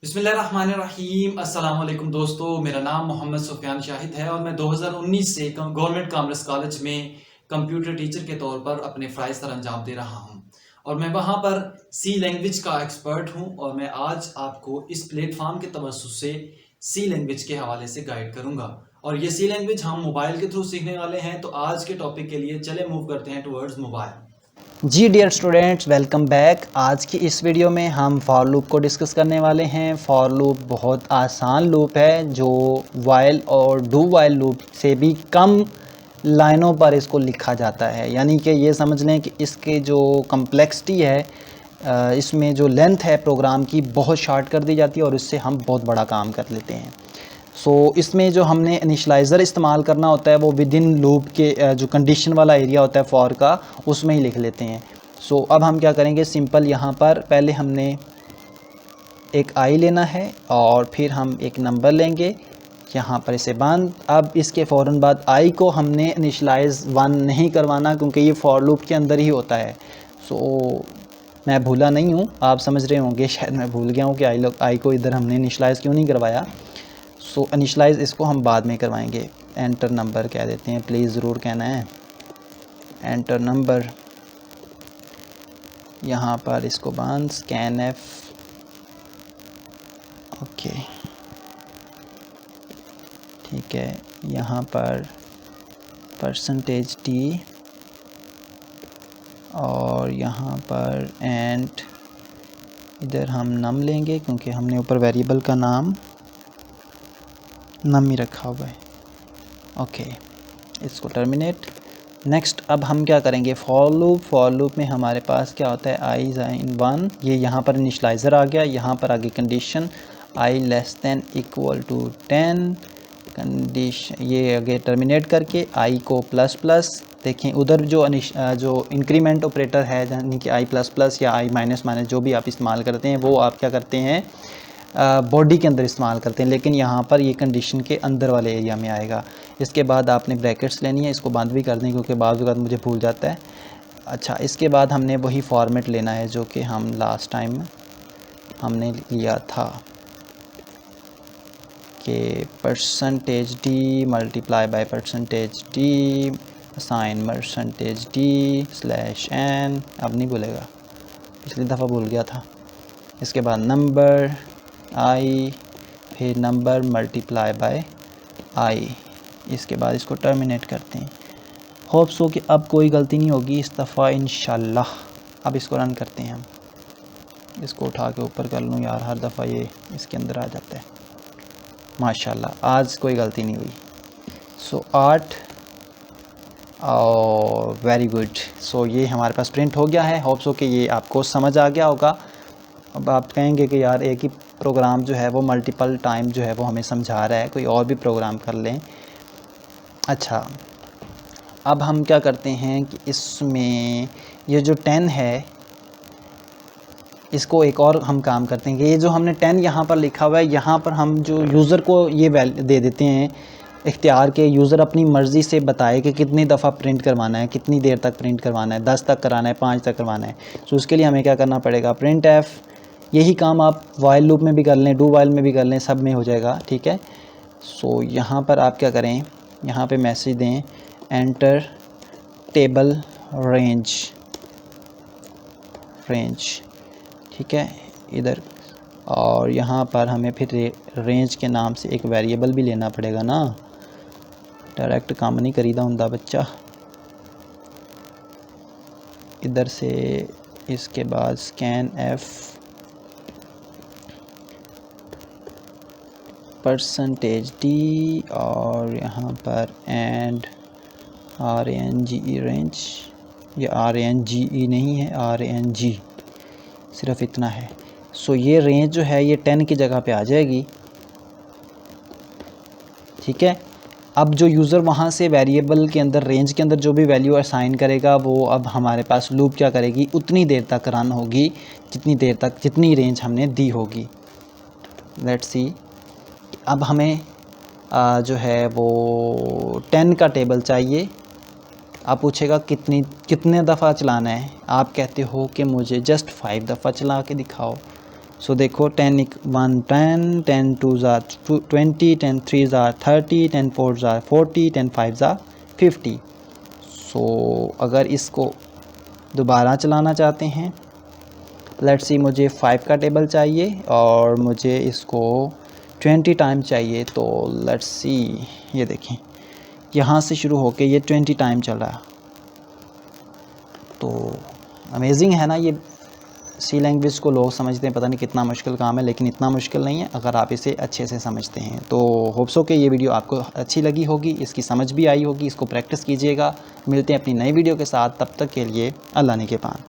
बिस्मिल्लाहिर्रहमानिर्रहीम। अस्सलाम वालेकुम दोस्तों, मेरा नाम मोहम्मद सुफियान शाहिद है और मैं 2019 से गवर्नमेंट कॉमर्स कॉलेज में कंप्यूटर टीचर के तौर पर अपने फ़राइज़ सर अंजाम दे रहा हूं और मैं वहां पर सी लैंग्वेज का एक्सपर्ट हूं और मैं आज आपको इस प्लेटफॉर्म के तवज्जुह से सी लैंग्वेज के हवाले से गाइड करूंगा और ये सी लैंग्वेज हम मोबाइल के थ्रू सीखने वाले हैं। तो आज के टॉपिक के लिए चले मूव करते हैं टुवर्ड्स मोबाइल। जी डियर स्टूडेंट्स, वेलकम बैक। आज की इस वीडियो में हम फॉर लूप को डिस्कस करने वाले हैं। फॉर लूप बहुत आसान लूप है जो वाइल और डू वाइल लूप से भी कम लाइनों पर इसको लिखा जाता है। यानी कि ये समझ लें कि इसके जो कम्प्लेक्सिटी है, इसमें जो लेंथ है प्रोग्राम की, बहुत शार्ट कर दी जाती है और इससे हम बहुत बड़ा काम कर लेते हैं। इसमें जो हमने इनिशलाइज़र इस्तेमाल करना होता है वो विद इन लूप के जो कंडीशन वाला एरिया होता है फॉर का, उसमें ही लिख लेते हैं। अब हम क्या करेंगे, सिंपल यहाँ पर पहले हमने एक आई लेना है और फिर हम एक नंबर लेंगे, यहाँ पर इसे बंद। अब इसके फ़ौरन बाद आई को हमने इनिशलाइज़ 1 नहीं करवाना क्योंकि ये फॉर लूप के अंदर ही होता है। मैं भूला नहीं हूँ, आप समझ रहे होंगे शायद मैं भूल गया हूँ कि आई को इधर हमने इनिशलाइज़ क्यों नहीं करवाया। इनिशलाइज़ इसको हम बाद में करवाएंगे। एंटर नंबर कह देते हैं, प्लीज़ ज़रूर कहना है एंटर नंबर। यहाँ पर इसको बंद, स्कैन एफ, ओके ठीक है। यहाँ पर %t और यहाँ पर एंड इधर हम नम लेंगे क्योंकि हमने ऊपर वेरिएबल का नाम नम ही रखा हुआ है। ओके, इसको टर्मिनेट। नेक्स्ट अब हम क्या करेंगे, फॉर लूप में हमारे पास क्या होता है, आई इन 1, ये यहाँ पर इनिशलाइज़र आ गया। यहाँ पर आगे condition i less than equal to 10, condition ये आगे टर्मिनेट करके आई को प्लस प्लस। देखें उधर जो इंक्रीमेंट ऑपरेटर है, यानी कि आई प्लस प्लस या आई माइनस माइनस जो भी आप इस्तेमाल करते हैं वो आप क्या करते हैं, बॉडी के अंदर इस्तेमाल करते हैं, लेकिन यहाँ पर ये कंडीशन के अंदर वाले एरिया में आएगा। इसके बाद आपने ब्रैकेट्स लेनी है, इसको बंद भी कर दें क्योंकि बाज़ वक़्त मुझे भूल जाता है। अच्छा, इसके बाद हमने वही फॉर्मेट लेना है जो कि हम लास्ट टाइम हमने लिया था कि %d multiply by %d sign %d/n। अब नहीं भूलेगा, पिछली दफ़ा भूल गया था। इसके बाद नंबर आई, फिर नंबर मल्टीप्लाई बाय आई। इसके बाद इसको टर्मिनेट करते हैं। होप सो कि अब कोई गलती नहीं होगी इस दफ़ा इंशाल्लाह। अब इसको रन करते हैं हम। इसको उठा के ऊपर कर लूँ यार, हर दफ़ा ये इसके अंदर आ जाता है। माशाल्लाह आज कोई गलती नहीं हुई। 8 और वेरी गुड। ये हमारे पास प्रिंट हो गया है। होप सो कि ये आपको समझ आ गया होगा। अब आप कहेंगे कि यार एक ही प्रोग्राम जो है वो मल्टीपल टाइम जो है वो हमें समझा रहा है, कोई और भी प्रोग्राम कर लें। अच्छा, अब हम क्या करते हैं कि इसमें ये जो 10 है इसको एक और हम काम करते हैं कि ये जो हमने 10 यहाँ पर लिखा हुआ है, यहाँ पर हम जो यूज़र को ये वैल्यू दे देते हैं इख्तियार के, यूज़र अपनी मर्ज़ी से बताए कि कितनी दफ़ा प्रिंट करवाना है, कितनी देर तक प्रिंट करवाना है, 10 तक कराना है, 5 तक करवाना है। उसके लिए हमें क्या करना पड़ेगा, प्रिंट एफ। यही काम आप वाइल लूप में भी कर लें, डू वाइल में भी कर लें, सब में हो जाएगा, ठीक है। यहाँ पर आप क्या करें, यहाँ पे मैसेज दें एंटर टेबल रेंज, ठीक है इधर। और यहाँ पर हमें फिर रेंज के नाम से एक वेरिएबल भी लेना पड़ेगा ना, डायरेक्ट काम नहीं करीदा हुंदा बच्चा। इधर से इसके बाद स्कैन एफ %d और यहाँ पर एंड range रेंज, ये range नहीं है, rang सिर्फ इतना है। ये रेंज जो है ये 10 की जगह पे आ जाएगी, ठीक है। अब जो यूज़र वहाँ से वेरिएबल के अंदर रेंज के अंदर जो भी वैल्यू असाइन करेगा वो अब हमारे पास लूप क्या करेगी, उतनी देर तक रन होगी जितनी रेंज हमने दी होगी। लेट्स सी, अब हमें जो है वो 10 का टेबल चाहिए। आप पूछेगा कितने दफ़ा चलाना है, आप कहते हो कि मुझे जस्ट 5 दफ़ा चला के दिखाओ। सो देखो 10 1 10, 10 2 20, 10 3 30, 10 4 40, 10 5 50। सो अगर इसको दोबारा चलाना चाहते हैं, लेट्स सी मुझे 5 का टेबल चाहिए और मुझे इसको 20 टाइम चाहिए। तो लेट्स सी, ये देखें यहाँ से शुरू होके ये 20 टाइम चल रहा है। तो अमेजिंग है ना। ये सी लैंग्वेज को लोग समझते हैं पता नहीं कितना मुश्किल काम है, लेकिन इतना मुश्किल नहीं है अगर आप इसे अच्छे से समझते हैं। तो होप्स हो कि ये वीडियो आपको अच्छी लगी होगी, इसकी समझ भी आई होगी। इसको प्रैक्टिस कीजिएगा। मिलते हैं अपनी नई वीडियो के साथ, तब तक के लिए अल्लाह ने के पान।